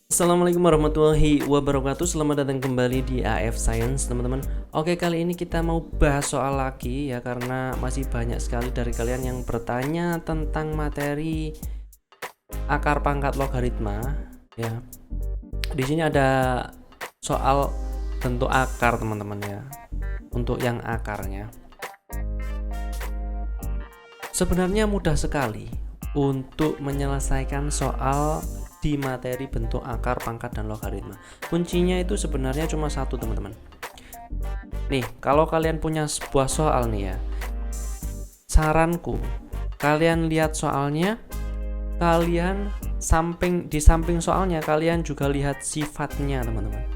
Assalamualaikum warahmatullahi wabarakatuh. Selamat datang kembali di AF Science, teman-teman. Oke, kali ini kita mau bahas soal lagi ya, karena masih banyak sekali dari kalian yang bertanya tentang materi akar pangkat logaritma ya. Di sini ada soal bentuk akar, teman-teman ya. Untuk yang akarnya sebenarnya mudah sekali untuk menyelesaikan soal di materi bentuk akar, pangkat, dan logaritma. Kuncinya itu sebenarnya cuma satu, teman-teman. Nih, kalau kalian punya sebuah soal nih ya, saranku kalian lihat soalnya, kalian di samping soalnya kalian juga lihat sifatnya, teman-teman.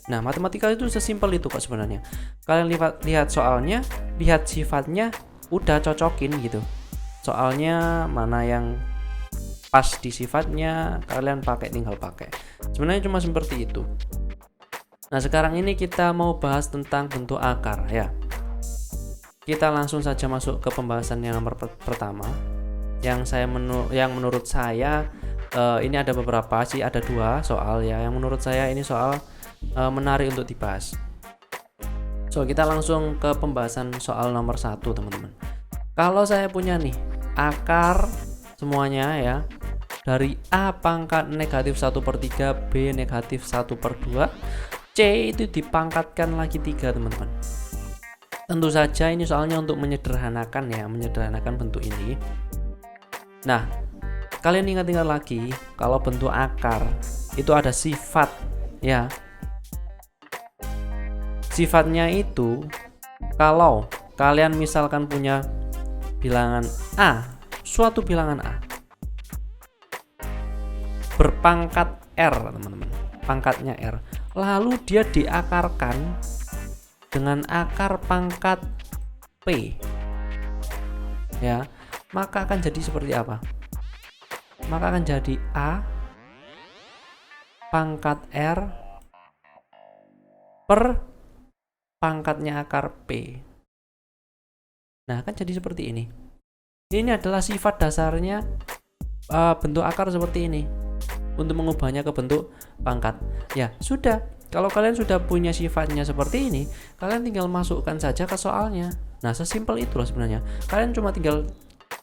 Nah, matematika itu sesimpel itu kok sebenarnya. Kalian lihat soalnya, lihat sifatnya, udah cocokin gitu. Soalnya mana yang pas di sifatnya, kalian tinggal pakai. Sebenarnya cuma seperti itu. Nah, sekarang ini kita mau bahas tentang bentuk akar ya. Kita langsung saja masuk ke pembahasan yang nomor pertama. Yang menurut saya ini ada beberapa sih, ada dua soal ya. Yang menurut saya ini soal menarik untuk dibahas. So, kita langsung ke pembahasan soal nomor 1, teman-teman. Kalau saya punya nih akar semuanya ya, dari A pangkat negatif 1/3, B negatif 1/2, C itu dipangkatkan lagi 3, teman-teman. Tentu saja ini soalnya untuk menyederhanakan bentuk ini. Nah, kalian ingat-ingat lagi kalau bentuk akar itu ada sifat ya. Sifatnya itu kalau kalian misalkan punya bilangan A, suatu bilangan A berpangkat R, teman-teman, pangkatnya R, lalu dia diakarkan dengan akar pangkat P ya, maka akan jadi seperti apa? Maka akan jadi A pangkat R per pangkatnya akar P. Nah, akan jadi seperti ini. Ini adalah sifat dasarnya bentuk akar seperti ini. Untuk mengubahnya ke bentuk pangkat ya sudah, kalau kalian sudah punya sifatnya seperti ini, kalian tinggal masukkan saja ke soalnya. Nah, sesimpel itu loh sebenarnya. Kalian cuma tinggal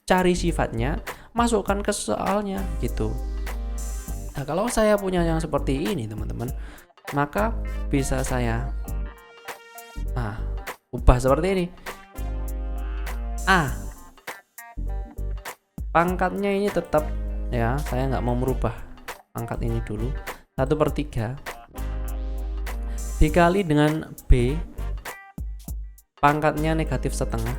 cari sifatnya, masukkan ke soalnya gitu. Nah, kalau saya punya yang seperti ini, teman-teman, maka bisa saya ubah seperti ini. A pangkatnya ini tetap ya, saya nggak mau merubah pangkat ini dulu. 1/3 dikali dengan B pangkatnya negatif setengah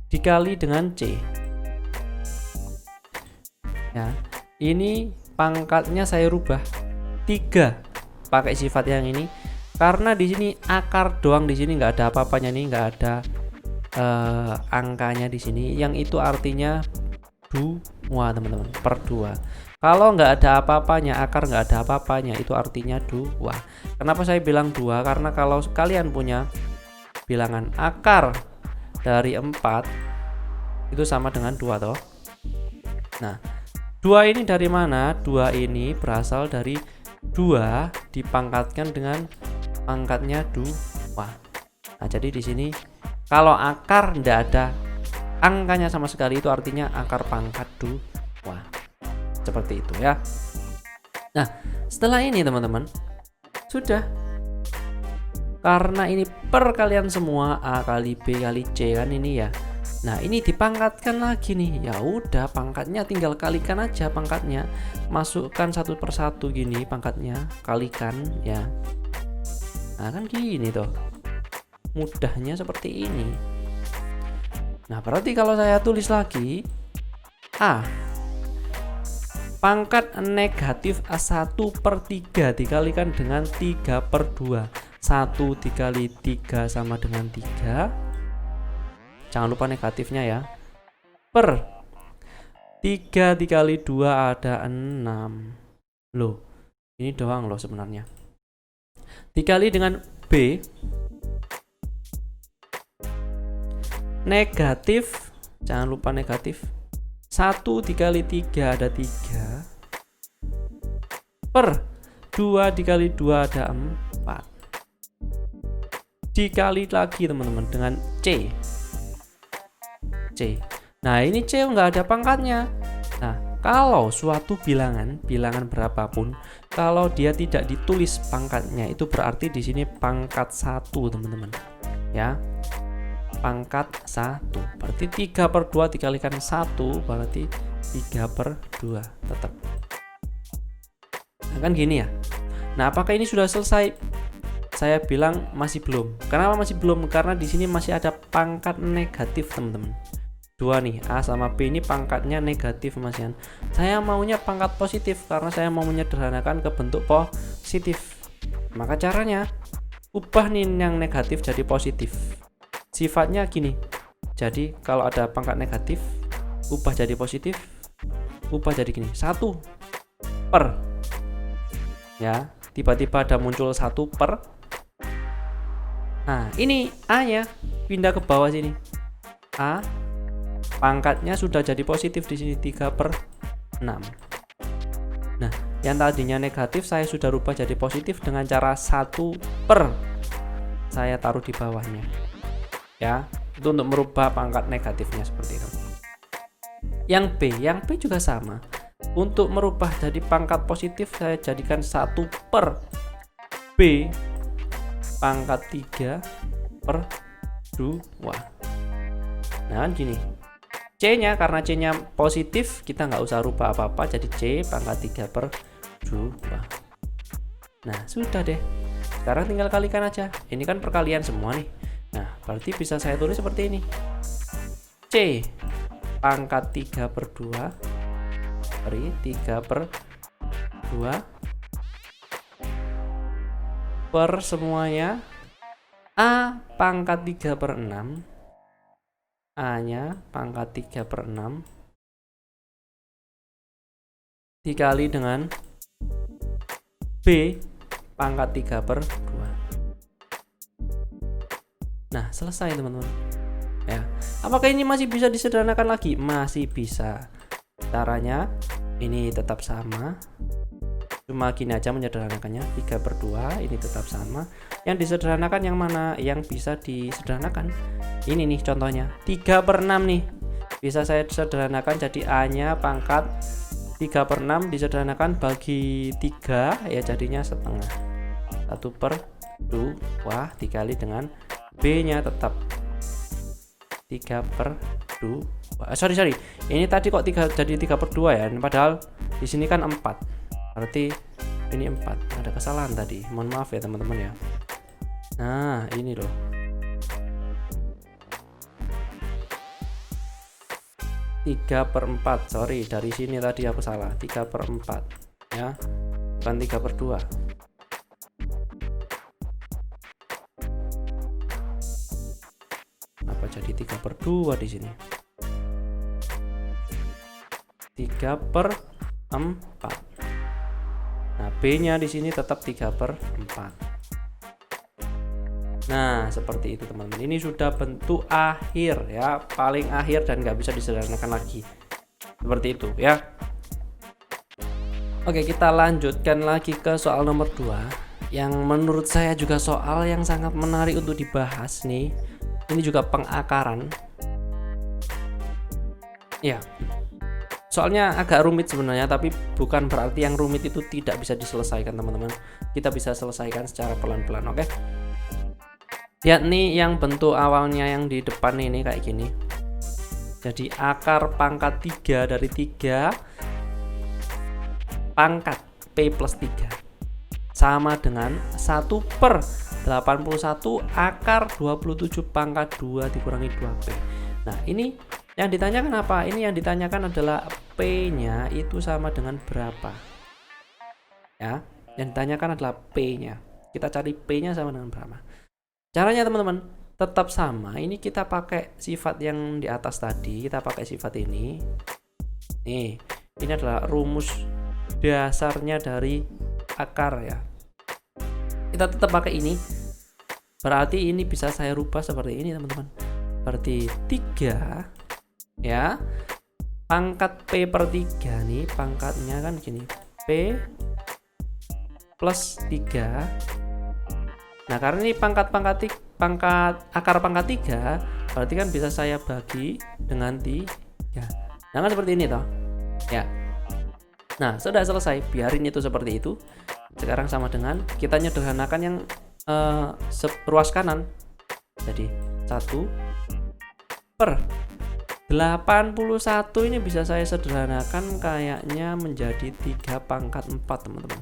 dikali dengan C ya. Ini pangkatnya saya rubah 3 pakai sifat yang ini, karena di sini akar doang, di sini nggak ada apa-apanya nih, nggak ada angkanya di sini, yang itu artinya 2, teman-teman, per 2. Kalau nggak ada apa-apanya, akar nggak ada apa-apanya, itu artinya 2. Kenapa saya bilang 2? Karena kalau kalian punya bilangan akar dari 4 itu sama dengan 2 toh. Nah, 2 ini dari mana? 2 ini berasal dari 2 dipangkatkan dengan pangkatnya 2. Nah, jadi di sini kalau akar nggak ada angkanya sama sekali, itu artinya akar pangkat 2. Seperti itu ya. Nah, setelah ini teman-teman, sudah, karena ini per kalian semua, A kali B kali C kan ini ya. Nah, ini dipangkatkan lagi nih. Ya udah, pangkatnya tinggal kalikan aja pangkatnya. Masukkan satu per satu gini pangkatnya, kalikan ya. Nah, kan gini tuh. Mudahnya seperti ini. Nah, berarti kalau saya tulis lagi A pangkat negatif 1/3 dikalikan dengan 3/2. 1 dikali 3 sama dengan 3. Jangan lupa negatifnya ya. Per 3 dikali 2 ada 6. Loh, ini doang loh sebenarnya. Dikali dengan B negatif, jangan lupa negatif, 1 dikali 3 ada 3 per 2 dikali 2 ada 4. Dikali lagi teman-teman dengan C. Nah ini C nggak ada pangkatnya. Nah kalau suatu bilangan berapapun, kalau dia tidak ditulis pangkatnya, itu berarti di sini pangkat 1 teman-teman ya, pangkat 1 berarti 3/2 dikalikan 1 berarti 3/2 tetap. Nah, kan gini ya. Nah apakah ini sudah selesai? Saya bilang masih belum. Kenapa masih belum? Karena di sini masih ada pangkat negatif teman-teman. Dua nih, A sama B ini pangkatnya negatif Mas Yan. Saya maunya pangkat positif karena saya mau menyederhanakan ke bentuk positif. Maka caranya ubah nih yang negatif jadi positif. Sifatnya gini. Jadi kalau ada pangkat negatif, ubah jadi positif, ubah jadi gini. 1 per. Ya, tiba-tiba ada muncul 1 per. Nah, ini A-nya pindah ke bawah sini. A pangkatnya sudah jadi positif di sini 3/6. Nah, yang tadinya negatif saya sudah rubah jadi positif dengan cara 1 per. Saya taruh di bawahnya. Ya, itu untuk merubah pangkat negatifnya seperti itu. Yang B juga sama. Untuk merubah jadi pangkat positif saya jadikan 1 per B pangkat 3/2. Nah kan gini, C nya karena C nya positif kita nggak usah rubah apa-apa, jadi C pangkat 3/2. Nah sudah deh, sekarang tinggal kalikan aja. Ini kan perkalian semua nih. Nah berarti bisa saya tulis seperti ini, C pangkat 3/2 dari 3/2 per semuanya A pangkat 3/6, A nya pangkat 3/6 dikali dengan B pangkat 3/2. Nah selesai teman-teman ya. Apakah ini masih bisa disederhanakan lagi? Masih bisa. Caranya ini tetap sama, cuma gini aja menyederhanakannya. 3/2 ini tetap sama. Yang disederhanakan yang mana? Yang bisa disederhanakan ini nih contohnya 3/6 nih, bisa saya sederhanakan jadi A nya pangkat 3/6 disederhanakan bagi 3 ya, jadinya setengah. 1/2 dikali dengan B nya tetap 3/2. Sorry ini tadi kok 3 jadi 3/2 ya, padahal di sini kan 4, berarti ini 4. Ada kesalahan tadi, mohon maaf ya teman-teman ya. Nah ini loh, tiga per 4. Sorry, dari sini tadi aku salah, 3/4 ya, bukan 3/2. Apa jadi 3/2 di sini? 3/4. Nah, B-nya di sini tetap 3/4. Nah, seperti itu teman-teman. Ini sudah bentuk akhir ya, paling akhir dan nggak bisa disederhanakan lagi. Seperti itu ya. Oke, kita lanjutkan lagi ke soal nomor 2 yang menurut saya juga soal yang sangat menarik untuk dibahas nih. Ini juga pengakaran. Ya. Soalnya agak rumit sebenarnya, tapi bukan berarti yang rumit itu tidak bisa diselesaikan teman-teman. Kita bisa selesaikan secara pelan-pelan, oke? Yakni yang bentuk awalnya yang di depan ini kayak gini. Jadi akar pangkat 3 dari 3 pangkat P plus 3 sama dengan 1/81 akar 27 pangkat 2 dikurangi 2P. Nah ini yang ditanyakan apa? Ini yang ditanyakan adalah P-nya itu sama dengan berapa ya. Yang ditanyakan adalah P-nya. Kita cari P-nya sama dengan berapa. Caranya teman-teman tetap sama. Ini kita pakai sifat yang di atas tadi. Kita pakai sifat ini. Nih, ini adalah rumus dasarnya dari akar ya. Kita tetap pakai ini. Berarti ini bisa saya rubah seperti ini teman-teman. Berarti 3 ya. Pangkat P per 3 nih, pangkatnya kan gini. P plus 3. Nah, karena ini akar pangkat 3, berarti kan bisa saya bagi dengan 3. Nah, kan seperti ini toh. Ya. Nah, sudah selesai. Biarin itu seperti itu. Sekarang sama dengan kita nyederhanakan yang ruas kanan. Jadi 1/81 ini bisa saya sederhanakan kayaknya menjadi 3/4, teman-teman.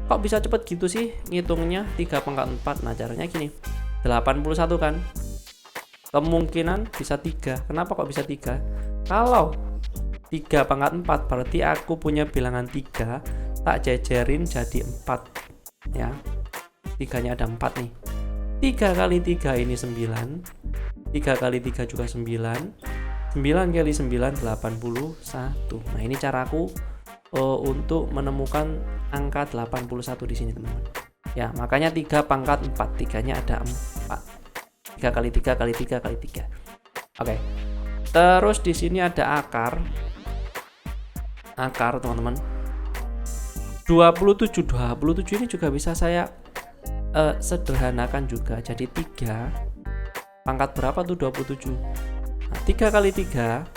Kok bisa cepet gitu sih ngitungnya 3/4? Nah, caranya gini. 81 kan? Kemungkinan bisa 3. Kenapa kok bisa 3? Kalau 3/4 berarti aku punya bilangan 3, tak jejerin jadi 4 ya. 3-nya ada 4 nih. 3 kali 3 ini 9. 3 kali 3 juga 9. 9 kali 9 81. Nah, ini caraku untuk menemukan angka 81 di sini, teman-teman. Ya, makanya 3/4. 3-nya ada 4. 3 kali 3 kali 3 kali 3. Oke. Terus di sini ada akar, teman-teman. 27 ini juga bisa saya sederhanakan juga. Jadi 3 pangkat berapa tuh 27? Nah, 3 kali 3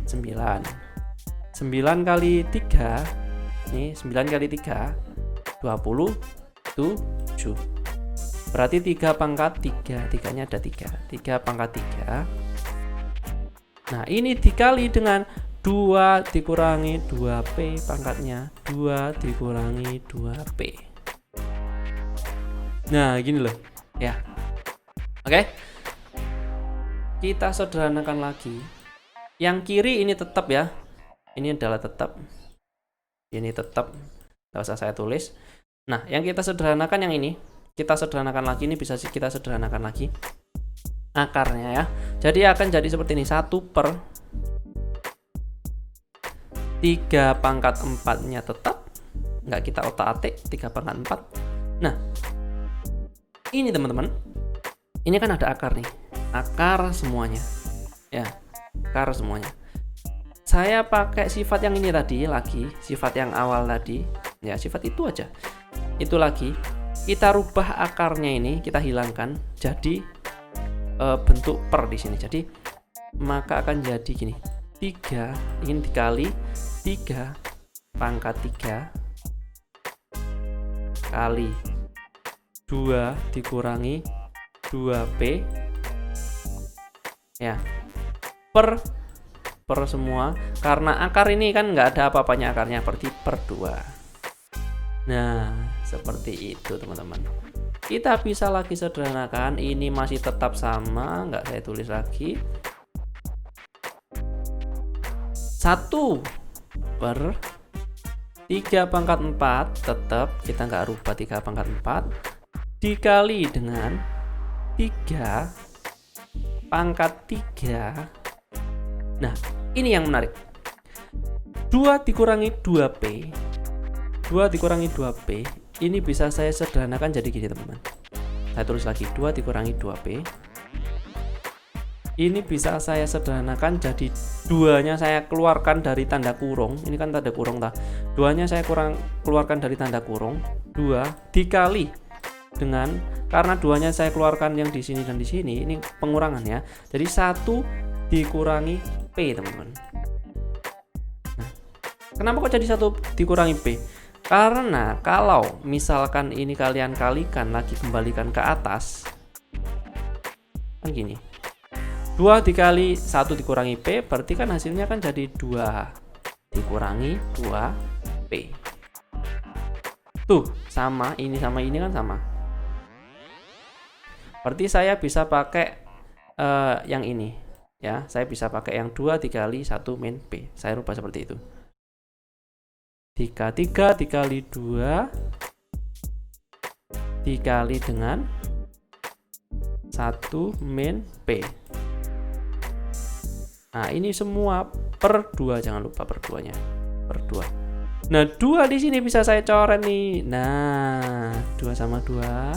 9. 9 kali 3 nih, 9 kali 3 27. Berarti 3/3. 3-nya ada 3. 3/3. Nah, ini dikali dengan 2 dikurangi 2P pangkatnya. 2 dikurangi 2P. Nah, gini loh. Ya. Oke. Kita sederhanakan lagi. Yang kiri ini tetap ya. Ini adalah tetap. Ini tetap. Nggak usah saya tulis. Nah, yang kita sederhanakan yang ini. Kita sederhanakan lagi. Ini bisa kita sederhanakan lagi. Akarnya ya. Jadi akan jadi seperti ini. 1/3/4-nya tetap. Nggak kita otak-atik. 3/4. Nah, ini teman-teman. Ini kan ada akar nih. Akar semuanya. Ya, akar semuanya. Saya pakai sifat yang ini tadi lagi, sifat yang awal tadi. Ya, sifat itu aja. Itu lagi. Kita rubah akarnya ini, kita hilangkan jadi bentuk per di sini. Jadi maka akan jadi gini. 3 ini dikali 3/3 kali 2 dikurangi 2P ya, per semua, karena akar ini kan nggak ada apa-apanya akarnya, berarti per 2. Nah, seperti itu teman-teman. Kita bisa lagi sederhanakan, ini masih tetap sama, nggak saya tulis lagi. 1/3/4 tetap kita nggak rubah 3/4 dikali dengan 3/3. Nah, ini yang menarik. 2 dikurangi 2P. 2 dikurangi 2P ini bisa saya sederhanakan jadi gini teman-teman. Saya tulis lagi 2 dikurangi 2P. Ini bisa saya sederhanakan jadi 2-nya saya keluarkan dari tanda kurung. Ini kan tanda kurung tah. 2-nya saya keluarkan dari tanda kurung. 2 dikali dengan, karena 2-nya saya keluarkan yang di sini dan di sini, ini pengurangan ya. Jadi 1 dikurangi P, teman-teman. Nah, kenapa kok jadi 1 dikurangi P? Karena kalau misalkan ini kalian kalikan lagi, kembalikan ke atas, kan gini. 2 dikali 1 dikurangi P, berarti kan hasilnya kan jadi 2 dikurangi 2P. Tuh, sama ini kan sama. Berarti saya bisa pakai yang ini. Ya, saya bisa pakai yang 2 dikali 1 min P. Saya rubah seperti itu. 3 dikali 2 dikali dengan 1 min P. Nah, ini semua per 2, jangan lupa per 2-nya. Per 2. Nah, 2 di sini bisa saya coret nih. Nah, 2 sama 2.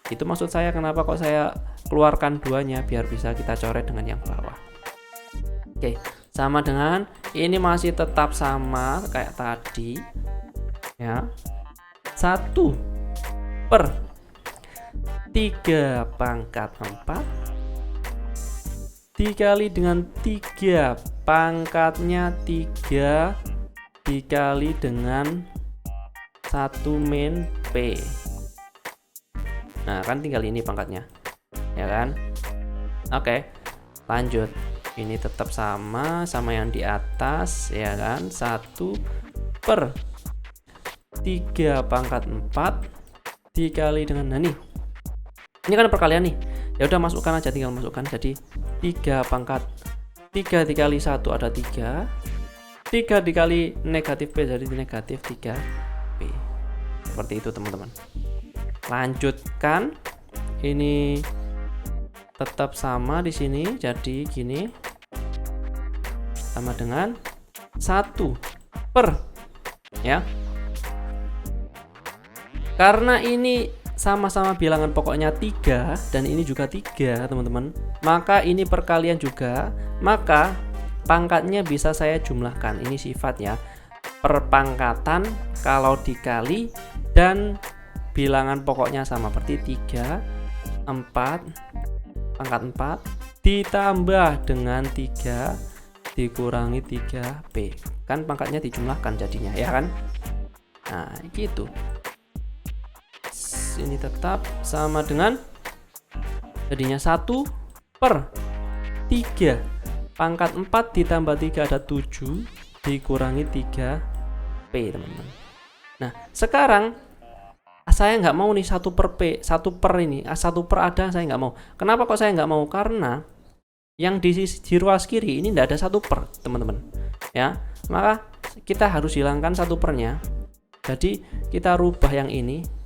Itu maksud saya kenapa kok saya keluarkan 2-nya, biar bisa kita coret dengan yang bawah. Oke, sama dengan ini masih tetap sama kayak tadi. Ya. 1 per 3 pangkat 4 dikali dengan 3 pangkatnya 3 dikali dengan 1 min P. Nah, kan tinggal ini pangkatnya, ya kan? Oke, lanjut. Ini tetap sama yang di atas, ya kan? 1 per 3 pangkat 4 dikali dengan, nah nih, ini kan perkalian nih. Ya udah, masukkan aja, tinggal masukkan. Jadi 3 pangkat 3 dikali 1 ada 3. 3 dikali negatif P jadi negatif 3P. Seperti itu teman-teman. Lanjutkan. Ini tetap sama di sini. Jadi gini. Sama dengan 1 per, ya. Karena ini sama-sama bilangan pokoknya 3 dan ini juga 3, teman-teman. Maka ini perkalian juga, maka pangkatnya bisa saya jumlahkan. Ini sifat ya. Perpangkatan kalau dikali dan bilangan pokoknya sama, berarti 3 4 pangkat 4 ditambah dengan 3 dikurangi 3P. Kan pangkatnya dijumlahkan jadinya, ya kan? Nah, gitu. Ini tetap sama dengan jadinya 1 per 3 pangkat 4 ditambah 3 ada 7 dikurangi 3P, teman-teman. Nah, sekarang saya nggak mau nih 1 per P, 1 per ini, 1 per ada saya nggak mau. Kenapa kok saya nggak mau? Karena yang di ruas kiri ini nggak ada 1 per, teman-teman. Ya, maka kita harus hilangkan 1 pernya. Jadi kita rubah yang ini,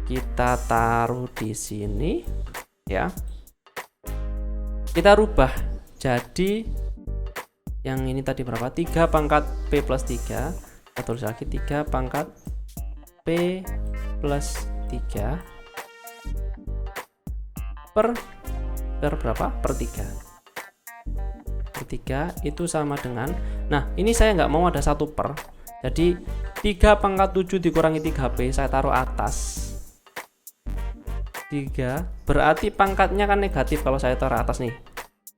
kita taruh di sini, ya. Kita rubah jadi yang ini tadi berapa? 3 pangkat P plus 3. Kita tulis lagi 3 pangkat P plus 3 per berapa? Per 3. Per 3 itu sama dengan, nah ini saya nggak mau ada 1 per. Jadi 3 pangkat 7 dikurangi 3P saya taruh atas 3, berarti pangkatnya kan negatif kalau saya taruh atas nih,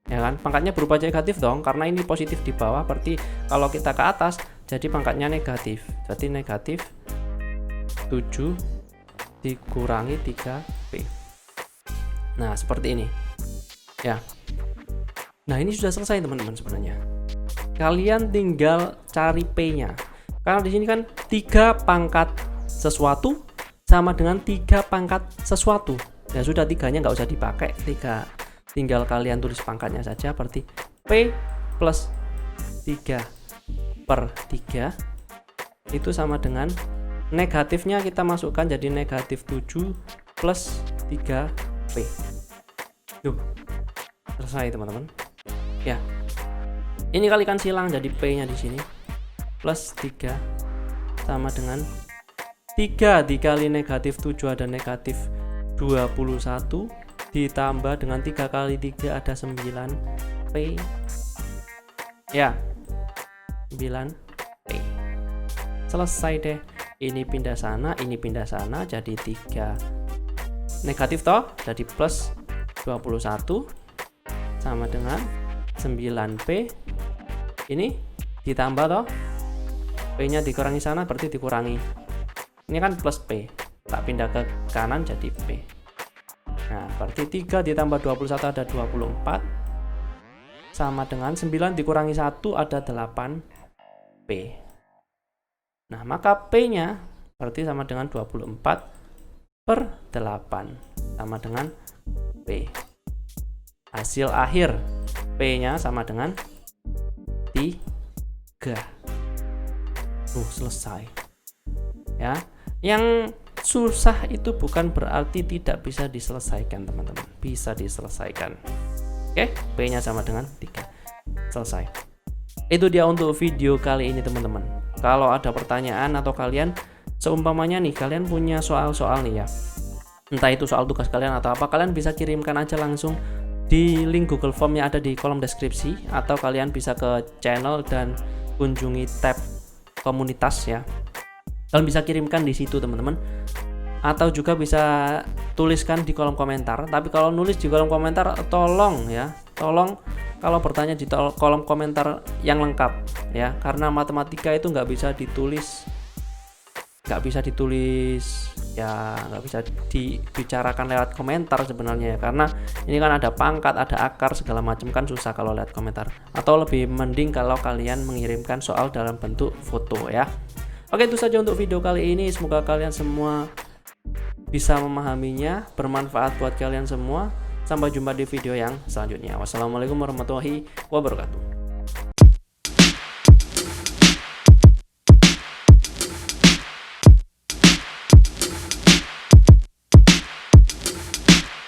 ya kan? Pangkatnya berubah negatif dong, karena ini positif di bawah, berarti kalau kita ke atas jadi pangkatnya negatif, berarti negatif 7 dikurangi 3P. Nah, seperti ini ya. Nah, ini sudah selesai teman-teman. Sebenarnya kalian tinggal cari P-nya, karena di sini kan 3 pangkat sesuatu sama dengan 3 pangkat sesuatu. Ya sudah, 3-nya nggak usah dipakai, 3 tinggal kalian tulis pangkatnya saja, berarti P plus 3 per 3 itu sama dengan negatifnya kita masukkan jadi negatif 7 plus 3P. Tuh, selesai teman-teman. Ya, ini kalikan silang jadi P-nya di sini plus 3 sama dengan 3 dikali negatif 7 ada negatif 21 ditambah dengan 3 kali 3 ada 9P, ya, 9P. Selesai deh. Ini pindah sana, ini pindah sana, jadi 3 negatif toh, jadi plus 21 sama dengan 9P. Ini ditambah toh, P-nya dikurangi sana berarti dikurangi. Ini kan plus P, tak pindah ke kanan jadi P. Nah, berarti 3 ditambah 21 ada 24 sama dengan 9 dikurangi 1 ada 8P. Nah, maka P-nya berarti sama dengan 24 per 8 sama dengan P. Hasil akhir P-nya sama dengan 3. Selesai. Ya, yang susah itu bukan berarti tidak bisa diselesaikan, teman-teman. Bisa diselesaikan. Oke, P-nya sama dengan 3. Selesai. Itu dia untuk video kali ini, teman-teman. Kalau ada pertanyaan atau kalian seumpamanya nih, kalian punya soal-soal nih ya, entah itu soal tugas kalian atau apa, kalian bisa kirimkan aja langsung di link Google Form yang ada di kolom deskripsi, atau kalian bisa ke channel dan kunjungi tab komunitas ya. Kalian bisa kirimkan di situ teman-teman, atau juga bisa tuliskan di kolom komentar. Tapi kalau nulis di kolom komentar tolong kalau bertanya di kolom komentar yang lengkap ya, karena matematika itu nggak bisa ditulis ya, nggak bisa dibicarakan lewat komentar sebenarnya ya, karena ini kan ada pangkat, ada akar segala macam, kan susah kalau lewat komentar. Atau lebih mending kalau kalian mengirimkan soal dalam bentuk foto ya. Oke, itu saja untuk video kali ini. Semoga kalian semua bisa memahaminya, bermanfaat buat kalian semua. Sampai jumpa di video yang selanjutnya. Wassalamualaikum warahmatullahi wabarakatuh.